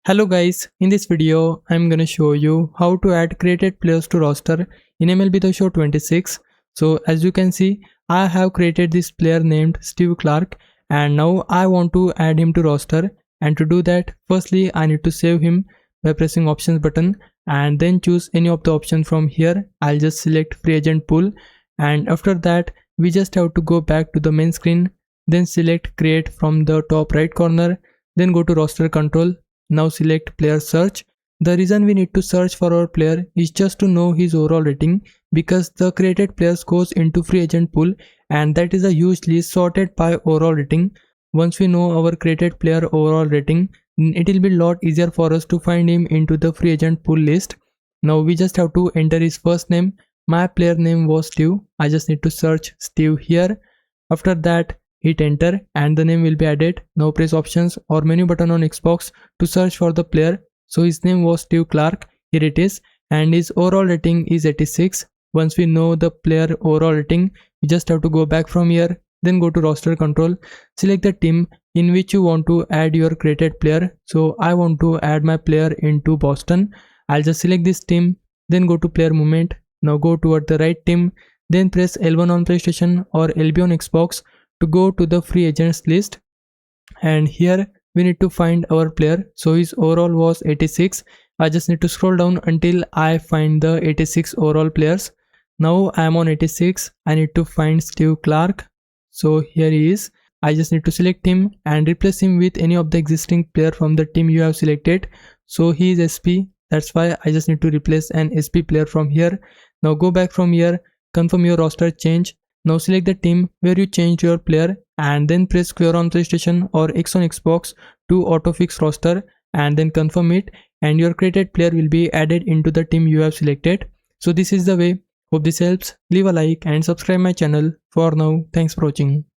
Hello guys, in this video I'm gonna show you how to add created players to roster in MLB The Show 26. So as you can see, I have created this player named Steve Clark and now I want to add him to roster, and to do that firstly I need to save him by pressing options button and then choose any of the options from here. I'll just select free agent pool, and after that we just have to go back to the main screen, then select create from the top right corner, then go to roster control. Now select player search. The reason we need to search for our player is just to know his overall rating, because the created players goes into free agent pool and that is a huge list sorted by overall rating. Once we know our created player overall rating, it will be a lot easier for us to find him into the free agent pool list. Now we just have to enter his first name. My player name was Steve. I just need to search Steve here. After that hit enter and the name will be added. Now press options or menu button on Xbox to search for the player. So his name was Steve Clark. Here it is, and his overall rating is 86. Once we know the player overall rating, we just have to go back from here, then go to roster control, select the team in which you want to add your created player. So I want to add my player into Boston. I'll just select this team, then go to player movement. Now go toward the right team, then press L1 on PlayStation or LB on Xbox to go to the free agents list, and here we need to find our player. So his overall was 86. I just need to scroll down until I find the 86 overall players. Now I am on 86. I need to find Steve Clark. So here he is. I just need to select him and replace him with any of the existing player from the team you have selected. So he is SP, that's why I just need to replace an SP player from here. Now go back from here, confirm your roster change. Now select the team where you changed your player and then press Q on PlayStation or X on Xbox to autofix roster and then confirm it, and your created player will be added into the team you have selected. So this is the way. Hope this helps. Leave a like and subscribe my channel. For now, thanks for watching.